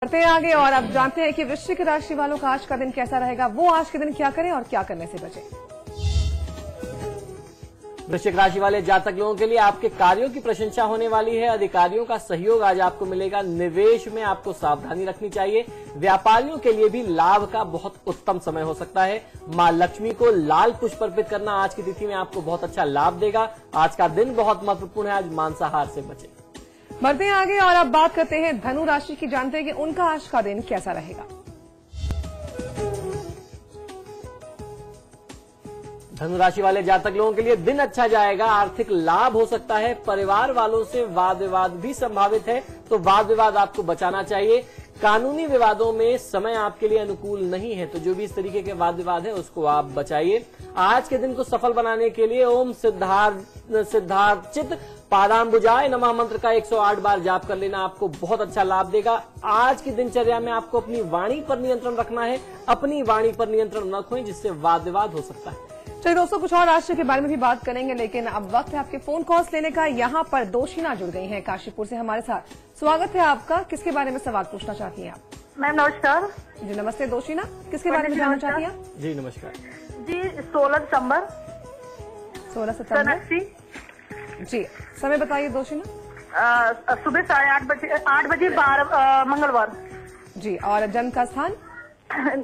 बढ़ते हैं आगे और अब जानते हैं कि वृश्चिक राशि वालों का आज का दिन कैसा रहेगा। वो आज के दिन क्या करें और क्या करने से बचें। वृश्चिक राशि वाले जातक लोगों के लिए आपके कार्यों की प्रशंसा होने वाली है। अधिकारियों का सहयोग आज आपको मिलेगा। निवेश में आपको सावधानी रखनी चाहिए। व्यापारियों के लिए भी लाभ का बहुत उत्तम समय हो सकता है। मां लक्ष्मी को लाल पुष्प अर्पित करना आज की तिथि में आपको बहुत अच्छा लाभ देगा। आज का दिन बहुत महत्वपूर्ण है। आज मांसाहार से बचें। बढ़ते हैं आगे और अब बात करते हैं धनु राशि की। जानते हैं कि उनका आज का दिन कैसा रहेगा। धनु राशि वाले जातक लोगों के लिए दिन अच्छा जाएगा। आर्थिक लाभ हो सकता है। परिवार वालों से वाद विवाद भी संभावित है, तो वाद विवाद आपको बचाना चाहिए। कानूनी विवादों में समय आपके लिए अनुकूल नहीं है, तो जो भी इस तरीके के वाद विवाद है उसको आप बचाइए। आज के दिन को सफल बनाने के लिए ओम सिद्धार्चित पादाम्बुजाय नमः मंत्र का 108 बार जाप कर लेना आपको बहुत अच्छा लाभ देगा। आज की दिनचर्या में आपको अपनी वाणी पर नियंत्रण रखना है। अपनी वाणी पर नियंत्रण न खोएं, जिससे वाद विवाद हो सकता है। चलिए दोस्तों, कुछ और राशि के बारे में भी बात करेंगे, लेकिन अब वक्त है आपके फोन कॉल्स लेने का। यहाँ पर दोषिना जुड़ गई हैं काशीपुर से हमारे साथ। स्वागत है आपका। किसके बारे में सवाल पूछना चाहती हैं आप? मैम नमस्कार जी नमस्ते दोषिना, किसके बारे में जानना चाहती हैं आप? जी नमस्कार जी। 16 दिसंबर 16 सितंबर जी। समय बताइए दोषिना। सुबह 8:30 बजे 12 मंगलवार जी। और जन्म का स्थान?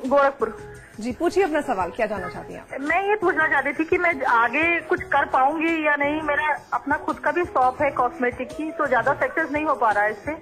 गोरखपुर जी। पूछिए अपना सवाल, क्या जानना चाहती हैं? मैं ये पूछना चाहती थी कि मैं आगे कुछ कर पाऊंगी या नहीं। मेरा अपना खुद का भी शॉप है कॉस्मेटिक की, तो ज्यादा सक्सेस नहीं हो पा रहा है इससे।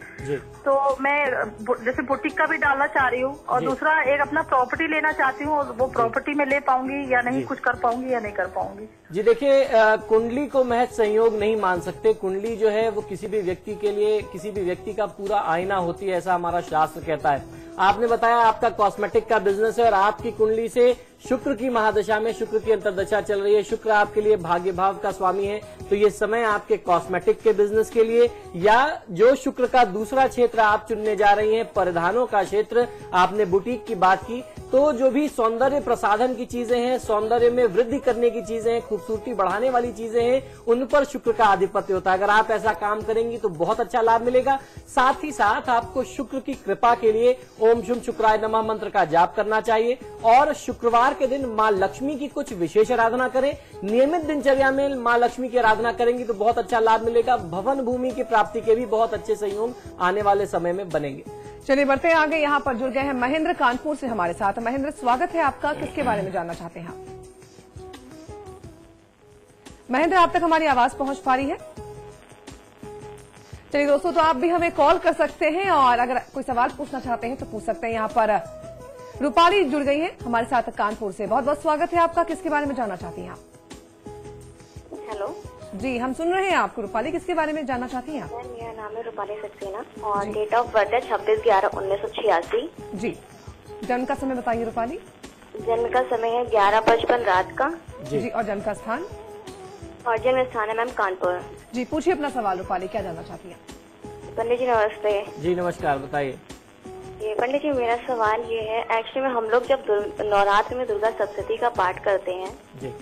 तो मैं जैसे बुटीक का भी डालना चाह रही हूँ, और दूसरा एक अपना प्रॉपर्टी लेना चाहती हूँ। वो प्रॉपर्टी में ले पाऊंगी या नहीं, कुछ कर पाऊंगी या नहीं कर पाऊंगी। जी देखिए, कुंडली को महज संयोग नहीं मान सकते। कुंडली जो है वो किसी भी व्यक्ति के लिए, किसी भी व्यक्ति का पूरा आईना होती है, ऐसा हमारा शास्त्र कहता है। आपने बताया आपका कॉस्मेटिक का बिजनेस है और आपकी कुंडली से शुक्र की महादशा में शुक्र की अंतर्दशा चल रही है। शुक्र आपके लिए भाग्य भाव का स्वामी है, तो ये समय आपके कॉस्मेटिक के बिजनेस के लिए, या जो शुक्र का दूसरा क्षेत्र आप चुनने जा रही हैं, परिधानों का क्षेत्र, आपने बुटीक की बात की, तो जो भी सौंदर्य प्रसाधन की चीजें हैं, सौंदर्य में वृद्धि करने की चीजें हैं, खूबसूरती बढ़ाने वाली चीजें हैं, उन पर शुक्र का आधिपत्य होता है। अगर आप ऐसा काम करेंगी तो बहुत अच्छा लाभ मिलेगा। साथ ही साथ आपको शुक्र की कृपा के लिए ओम शुभ शुक्राय नमः मंत्र का जाप करना चाहिए। और शुक्रवार के दिन मां लक्ष्मी की कुछ विशेष आराधना करें। नियमित दिनचर्या में मां लक्ष्मी की आराधना करेंगी तो बहुत अच्छा लाभ मिलेगा। भवन भूमि की प्राप्ति के भी बहुत अच्छे संयोग आने वाले समय में बनेंगे। चलिए बढ़ते हैं आगे। यहाँ पर जुड़ गए हैं महेंद्र कानपुर से हमारे साथ। महेंद्र, स्वागत है आपका। किसके बारे में जानना चाहते हैं आप? महेंद्र, आप तक हमारी आवाज पहुंच पा रही है? चलिए दोस्तों, तो आप भी हमें कॉल कर सकते हैं और अगर कोई सवाल पूछना चाहते हैं तो पूछ सकते हैं। यहाँ पर रूपाली जुड़ गई है हमारे साथ कानपुर से। बहुत बहुत स्वागत है आपका। किसके बारे में जानना चाहती हैं आप? हेलो जी, हम सुन रहे हैं आपको। रूपाली, किसके बारे में जानना चाहती हैं आप? मेरा नाम है रूपाली सक्सेना और डेट ऑफ बर्थ है 26/11/1986। जी। जन्म का समय बताइए रूपाली। जन्म का समय है 11:55 रात का। जी। और जन्म का स्थान? और जन्म स्थान है मैम कानपुर। जी। पूछिए अपना सवाल रूपाली, क्या जानना चाहती हैं? पंडित जी नमस्ते। जी नमस्कार, बताइए। ये पंडित जी, मेरा सवाल ये है, एक्चुअली में हम लोग जब नवरात्र में दुर्गा सप्तशती का पाठ करते हैं जी,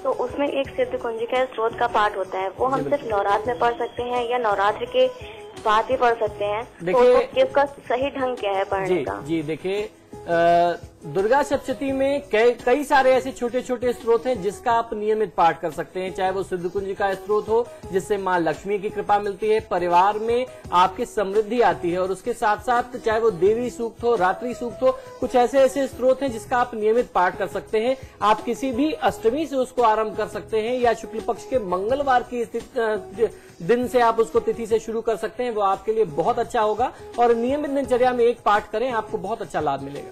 तो उसमें एक सिद्ध कुंजिका स्त्रोत का पाठ होता है। वो हम सिर्फ नवरात्र में पढ़ सकते हैं या नवरात्र के बाद भी पढ़ सकते हैं? तो इसका सही ढंग क्या है पढ़ने का? जी देखिए, दुर्गा सप्तशती में कई सारे ऐसे छोटे छोटे स्त्रोत हैं जिसका आप नियमित पाठ कर सकते हैं। चाहे वो सिद्ध कुंज का स्त्रोत हो जिससे मां लक्ष्मी की कृपा मिलती है, परिवार में आपकी समृद्धि आती है, और उसके साथ साथ चाहे वो देवी सूक्त हो, रात्रि सूक्त हो, कुछ ऐसे ऐसे स्त्रोत हैं जिसका आप नियमित पाठ कर सकते हैं। आप किसी भी अष्टमी से उसको आरंभ कर सकते हैं या शुक्ल पक्ष के मंगलवार की दिन से आप उसको तिथि से शुरू कर सकते हैं। वो आपके लिए बहुत अच्छा होगा और नियमित दिनचर्या में एक पाठ करें, आपको बहुत अच्छा लाभ मिलेगा।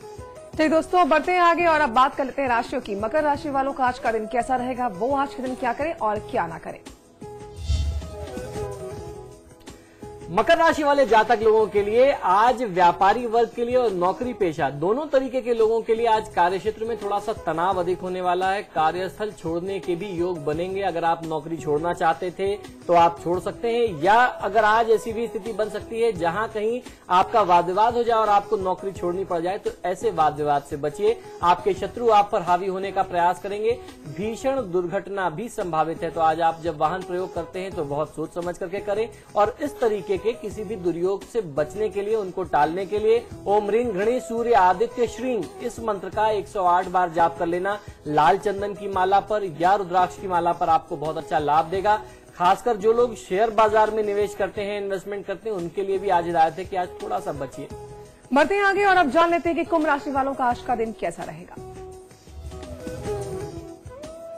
चलिए दोस्तों, अब बढ़ते हैं आगे और अब बात कर लेते हैं राशियों की। मकर राशि वालों का आज का दिन कैसा रहेगा, वो आज के दिन क्या करें और क्या ना करें। मकर राशि वाले जातक लोगों के लिए आज व्यापारी वर्ग के लिए और नौकरी पेशा दोनों तरीके के लोगों के लिए आज कार्यक्षेत्र में थोड़ा सा तनाव अधिक होने वाला है। कार्यस्थल छोड़ने के भी योग बनेंगे। अगर आप नौकरी छोड़ना चाहते थे तो आप छोड़ सकते हैं, या अगर आज ऐसी भी स्थिति बन सकती है जहां कहीं आपका वाद विवाद हो जाए और आपको नौकरी छोड़नी पड़ जाए, तो ऐसे वाद विवाद से बचिए। आपके शत्रु आप पर हावी होने का प्रयास करेंगे। भीषण दुर्घटना भी संभावित है, तो आज आप जब वाहन प्रयोग करते हैं तो बहुत सोच समझ करके करें और इस तरीके तरीके के किसी भी दुर्योग से बचने के लिए, उनको टालने के लिए ओम ह्रीं घृणी सूर्य आदित्य श्रीं इस मंत्र का 108 बार जाप कर लेना लाल चंदन की माला पर या रुद्राक्ष की माला पर आपको बहुत अच्छा लाभ देगा। खासकर जो लोग शेयर बाजार में निवेश करते हैं, इन्वेस्टमेंट करते हैं, उनके लिए भी आज हिदायत है कि आज थोड़ा सा बचिए। बढ़ते हैं आगे और अब जान लेते हैं कि कुंभ राशि वालों का आज का दिन कैसा रहेगा।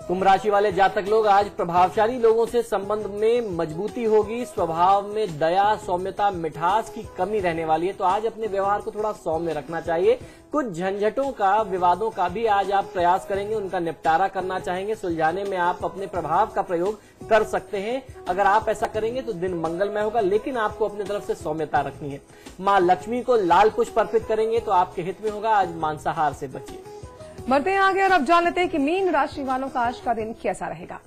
कुंभ राशि वाले जातक लोग आज प्रभावशाली लोगों से संबंध में मजबूती होगी। स्वभाव में दया, सौम्यता, मिठास की कमी रहने वाली है, तो आज अपने व्यवहार को थोड़ा सौम्य रखना चाहिए। कुछ झंझटों का, विवादों का भी आज आप प्रयास करेंगे, उनका निपटारा करना चाहेंगे, सुलझाने में आप अपने प्रभाव का प्रयोग कर सकते हैं। अगर आप ऐसा करेंगे तो दिन मंगलमय होगा, लेकिन आपको अपनी तरफ से सौम्यता रखनी है। मां लक्ष्मी को लाल पुष्प अर्पित करेंगे तो आपके हित में होगा। आज मांसाहार से बचिए। बढ़ते हैं आगे और अब जान लेते हैं कि मीन राशि वालों का आज का दिन कैसा रहेगा।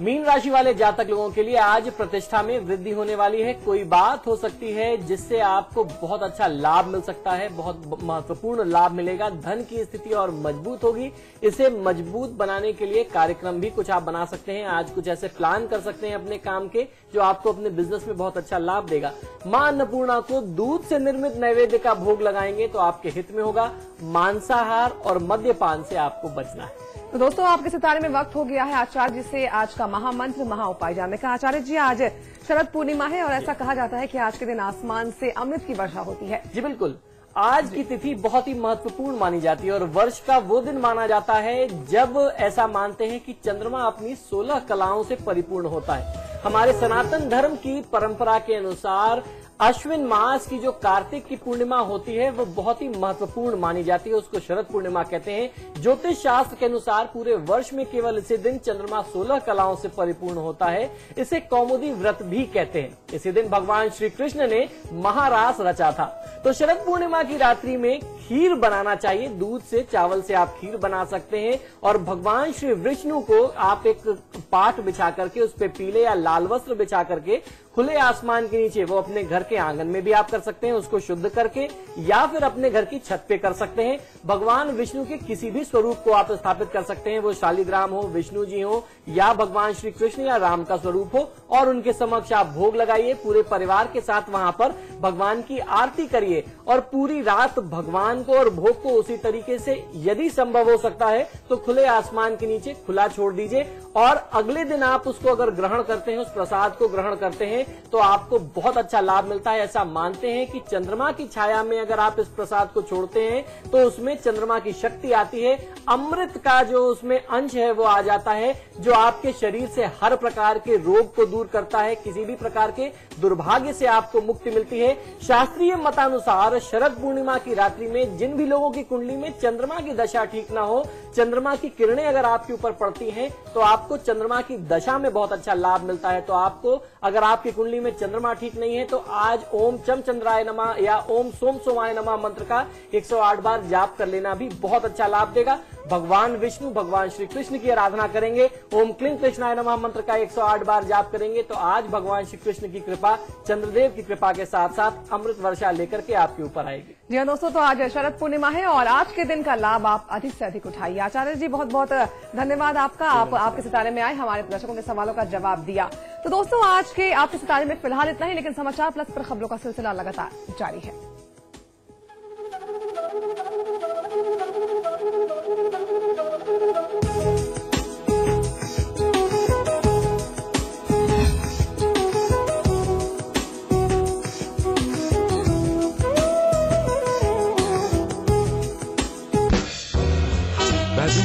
मीन राशि वाले जातक लोगों के लिए आज प्रतिष्ठा में वृद्धि होने वाली है। कोई बात हो सकती है जिससे आपको बहुत अच्छा लाभ मिल सकता है, बहुत महत्वपूर्ण लाभ मिलेगा। धन की स्थिति और मजबूत होगी। इसे मजबूत बनाने के लिए कार्यक्रम भी कुछ आप बना सकते हैं। आज कुछ ऐसे प्लान कर सकते हैं अपने काम के जो आपको अपने बिजनेस में बहुत अच्छा लाभ देगा। मां अन्नपूर्णा को दूध से निर्मित नैवेद्य का भोग लगाएंगे तो आपके हित में होगा। मांसाहार और मद्यपान से आपको बचना है। तो दोस्तों, आपके सितारे में वक्त हो गया है आचार्य जी से आज का महामंत्र, महा उपाय जानने का। आचार्य जी, आज शरद पूर्णिमा है और ऐसा कहा जाता है कि आज के दिन आसमान से अमृत की वर्षा होती है। जी बिल्कुल, आज की तिथि बहुत ही महत्वपूर्ण मानी जाती है और वर्ष का वो दिन माना जाता है जब ऐसा मानते हैं कि चंद्रमा अपनी 16 कलाओं से परिपूर्ण होता है। हमारे सनातन धर्म की परंपरा के अनुसार अश्विन मास की जो कार्तिक की पूर्णिमा होती है वो बहुत ही महत्वपूर्ण मानी जाती है, उसको शरद पूर्णिमा कहते हैं। ज्योतिष शास्त्र के अनुसार पूरे वर्ष में केवल इसी दिन चंद्रमा 16 कलाओं से परिपूर्ण होता है। इसे कौमुदी व्रत भी कहते हैं। इसी दिन भगवान श्री कृष्ण ने महारास रचा था। तो शरद पूर्णिमा की रात्रि में खीर बनाना चाहिए। दूध से, चावल से आप खीर बना सकते हैं और भगवान श्री विष्णु को आप एक पाट बिछा करके उस पे पीले या लाल वस्त्र बिछा करके खुले आसमान के नीचे, वो अपने घर के आंगन में भी आप कर सकते हैं, उसको शुद्ध करके, या फिर अपने घर की छत पे कर सकते हैं। भगवान विष्णु के किसी भी स्वरूप को आप स्थापित कर सकते हैं, वो शालिग्राम हो, विष्णु जी हो या भगवान श्री कृष्ण या राम का स्वरूप हो, और उनके समक्ष आप भोग लगाइए। पूरे परिवार के साथ वहां पर भगवान की आरती करिए और पूरी रात भगवान को और भोग को उसी तरीके से यदि संभव हो सकता है तो खुले आसमान के नीचे खुला छोड़ दीजिए। और अगले दिन आप उसको अगर ग्रहण करते हैं, उस प्रसाद को ग्रहण करते हैं, तो आपको बहुत अच्छा लाभ मिलता है। ऐसा मानते हैं कि चंद्रमा की छाया में अगर आप इस प्रसाद को छोड़ते हैं तो उसमें चंद्रमा की शक्ति आती है, अमृत का जो उसमें अंश है वो आ जाता है, जो आपके शरीर से हर प्रकार के रोग को दूर करता है, किसी भी प्रकार के दुर्भाग्य से आपको मुक्ति मिलती है। शास्त्रीय मतानुसार शरद पूर्णिमा की रात्रि में जिन भी लोगों की कुंडली में चंद्रमा की दशा ठीक ना हो, चंद्रमा की किरणें अगर आपके ऊपर पड़ती हैं तो आपको चंद्रमा की दशा में बहुत अच्छा लाभ मिलता है। तो आपको, अगर आपकी कुंडली में चंद्रमा ठीक नहीं है तो आज ओम चम चंद्राय नमः या ओम सोम सोमाय नमः मंत्र का 108 बार जाप कर लेना भी बहुत अच्छा लाभ देगा। भगवान विष्णु, भगवान श्री कृष्ण की आराधना करेंगे, ओम क्लीं कृष्णाय नमः मंत्र का 108 बार जाप करेंगे तो आज भगवान श्री कृष्ण की कृपा, चंद्रदेव की कृपा के साथ साथ अमृत वर्षा लेकर के आपके ऊपर आएगी। जी हाँ दोस्तों, तो आज शरद पूर्णिमा है और आज के दिन का लाभ आप अधिक से अधिक उठाइए। आचार्य जी, बहुत बहुत धन्यवाद आपका। आपके सितारे में आए, हमारे दर्शकों के सवालों का जवाब दिया। तो दोस्तों, आज के आपके सितारे में फिलहाल इतना ही, लेकिन समाचार प्लस पर खबरों का सिलसिला लगातार जारी है।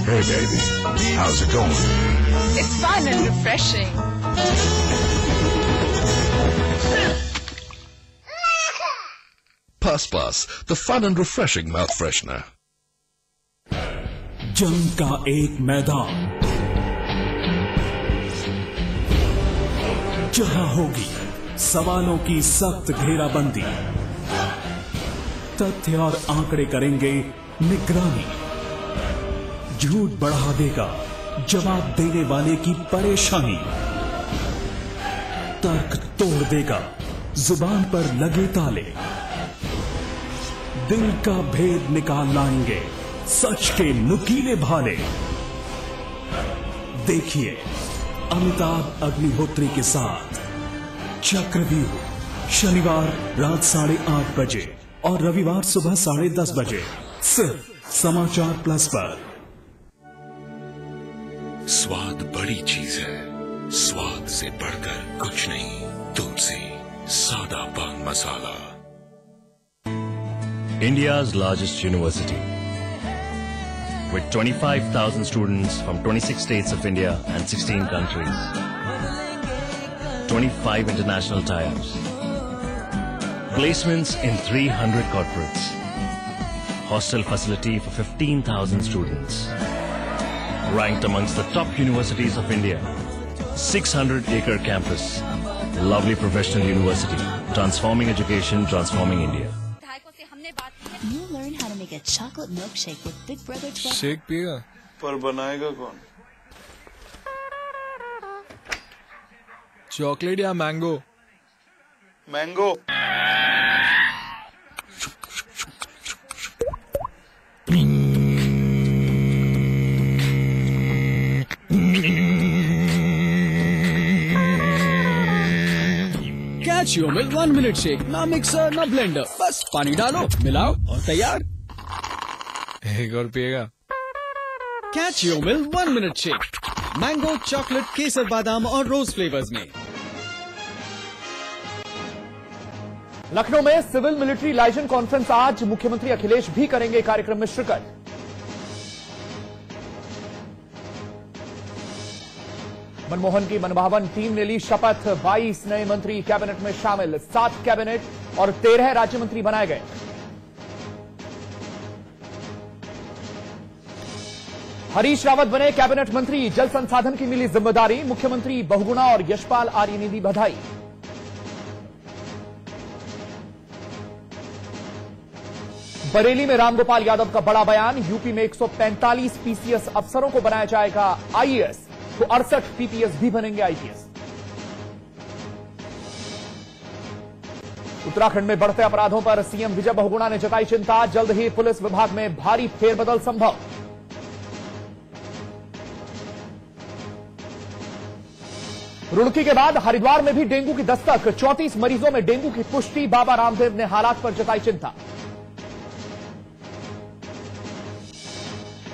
Hey baby, how's it going? It's fun and refreshing. Puss Plus, the fun and refreshing mouth freshener. जंग का एक मैदान जहां होगी सवालों की सख्त घेराबंदी, तथ्य और आंकड़े करेंगे निगरानी, झूठ बढ़ा देगा जवाब देने वाले की परेशानी, तर्क तोड़ देगा जुबान पर लगे ताले, दिल का भेद निकाल लाएंगे सच के नुकीले भाले। देखिए अमिताभ अग्निहोत्री के साथ चक्रव्यूह शनिवार रात 8:30 बजे और रविवार सुबह 10:30 बजे सिर्फ समाचार प्लस पर। स्वाद बड़ी चीज है, स्वाद से बढ़कर कुछ नहीं। तुलसी सादा पान मसाला। India's largest university, with 25,000 students from 26 states of India and 16 countries, 25 international tie-ups, placements in 300 corporates, hostel facility for 15,000 students, ranked amongst the top universities of India, 600-acre campus, lovely professional university, transforming education, transforming India. You learn how to make a chocolate milkshake with Big Brother 12. Shake पिएगा? पर बनाएगा कौन? Chocolate या mango? Mango. Catch your milk 1 minute shake. ना mixer ना blender, बस पानी डालो, मिलाओ और तैयार। एक और पिएगा? Catch your milk 1 minute shake, mango, chocolate, केसर, बादाम और रोज फ्लेवर्स में। लखनऊ में सिविल मिलिट्री लाइजन कॉन्फ्रेंस आज, मुख्यमंत्री अखिलेश भी करेंगे कार्यक्रम में शिरकत। मनमोहन की मनभावन टीम ने ली शपथ, 22 नए मंत्री कैबिनेट में शामिल, 7 कैबिनेट और 13 राज्य मंत्री बनाए गए। हरीश रावत बने कैबिनेट मंत्री, जल संसाधन की मिली जिम्मेदारी, मुख्यमंत्री बहुगुणा और यशपाल आर्य ने दी बधाई। बरेली में रामगोपाल यादव का बड़ा बयान, यूपी में 145 पीसीएस अफसरों को बनाया जाएगा आईएएस, तो 68 पीपीएस भी बनेंगे आईपीएस। उत्तराखंड में बढ़ते अपराधों पर सीएम विजय बहुगुणा ने जताई चिंता, जल्द ही पुलिस विभाग में भारी फेरबदल संभव। रुड़की के बाद हरिद्वार में भी डेंगू की दस्तक, 34 मरीजों में डेंगू की पुष्टि, बाबा रामदेव ने हालात पर जताई चिंता।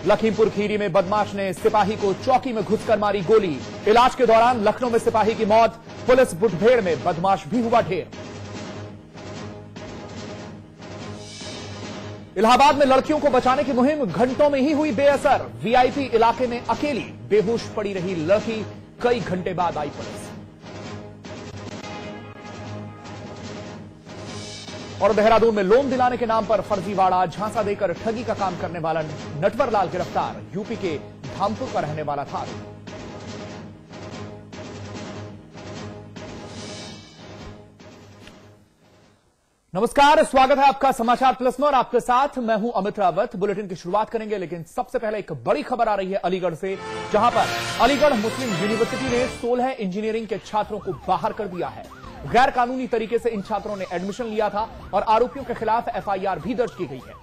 लखीमपुर खीरी में बदमाश ने सिपाही को चौकी में घुसकर मारी गोली, इलाज के दौरान लखनऊ में सिपाही की मौत, पुलिस मुठभेड़ में बदमाश भी हुआ ढेर। इलाहाबाद में लड़कियों को बचाने की मुहिम घंटों में ही हुई बेअसर, वीआईपी इलाके में अकेली बेहोश पड़ी रही लड़की, कई घंटे बाद आई पुलिस। और देहरादून में लोन दिलाने के नाम पर फर्जीवाड़ा, झांसा देकर ठगी का काम करने वाला नटवर लाल गिरफ्तार, यूपी के धामपुर का रहने वाला था। नमस्कार, स्वागत है आपका समाचार प्लस में और आपके साथ मैं हूं अमित रावत। बुलेटिन की शुरुआत करेंगे, लेकिन सबसे पहले एक बड़ी खबर आ रही है अलीगढ़ से, जहां पर अलीगढ़ मुस्लिम यूनिवर्सिटी ने 16 इंजीनियरिंग के छात्रों को बाहर कर दिया है। गैर कानूनी तरीके से इन छात्रों ने एडमिशन लिया था और आरोपियों के खिलाफ एफआईआर भी दर्ज की गई है।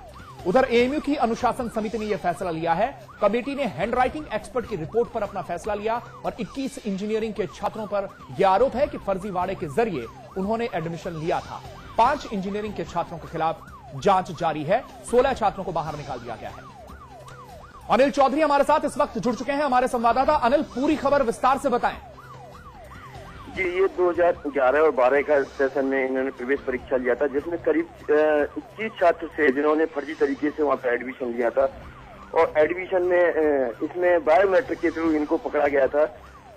उधर एएमयू की अनुशासन समिति ने यह फैसला लिया है। कमेटी ने हैंडराइटिंग एक्सपर्ट की रिपोर्ट पर अपना फैसला लिया और 21 इंजीनियरिंग के छात्रों पर यह आरोप है कि फर्जीवाड़े के जरिए उन्होंने एडमिशन लिया था। 5 इंजीनियरिंग के छात्रों के खिलाफ जांच जारी है। 16 छात्रों को बाहर निकाल दिया गया है। अनिल चौधरी हमारे साथ इस वक्त जुड़ चुके हैं, हमारे संवाददाता। अनिल, पूरी खबर विस्तार से बताएं। जी, ये 2011 और 12 का सेशन में इन्होंने प्रवेश परीक्षा लिया था, जिसमें करीब 21 छात्र थे जिन्होंने फर्जी तरीके से वहां पर एडमिशन लिया था। और एडमिशन में इसमें बायोमेट्रिक के थ्रू इनको पकड़ा गया था,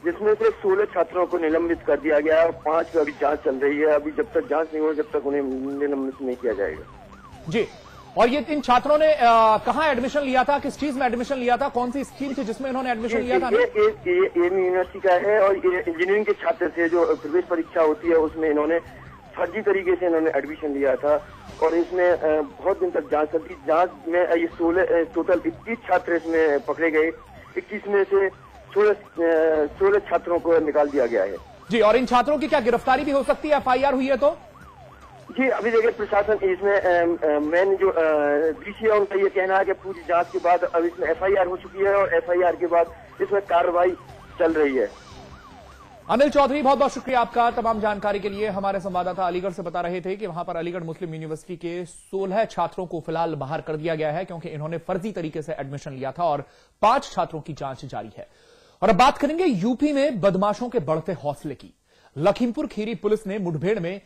जिसमें से 16 छात्रों को निलंबित कर दिया गया और 5 की अभी जांच चल रही है। अभी जब तक जांच नहीं हो, जब तक उन्हें निलंबित नहीं किया जाएगा। जी, और ये इन छात्रों ने कहाँ एडमिशन लिया था, किस चीज में एडमिशन लिया था, कौन सी स्कीम थी जिसमें इन्होंने एडमिशन लिया था? ये यूनिवर्सिटी का है और ये इंजीनियरिंग के छात्र थे। जो प्रवेश परीक्षा होती है उसमें इन्होंने फर्जी तरीके से इन्होंने एडमिशन लिया था और इसमें बहुत दिन तक जांच चलती। जांच में ये 16 टोटल 21 छात्र इसमें पकड़े गए। 21 में से 16 छात्रों को निकाल दिया गया है। जी, और इन छात्रों की क्या गिरफ्तारी भी हो सकती है, एफआईआर हुई है तो? जी, अभी देखिए प्रशासन इसमें मेन जो डीसी है उनका ये कहना है कि पूरी जांच के बाद अब इसमें एफआईआर हो चुकी है और एफआईआर के बाद इसमें कार्रवाई चल रही है। अनिल चौधरी, बहुत बहुत शुक्रिया आपका तमाम जानकारी के लिए। हमारे संवाददाता अलीगढ़ से बता रहे थे कि वहां पर अलीगढ़ मुस्लिम यूनिवर्सिटी के 16 छात्रों को फिलहाल बाहर कर दिया गया है क्योंकि इन्होंने फर्जी तरीके से एडमिशन लिया था और 5 छात्रों की जांच जारी है। और अब बात करेंगे यूपी में बदमाशों के बढ़ते हौसले की। लखीमपुर खीरी पुलिस ने मुठभेड़ में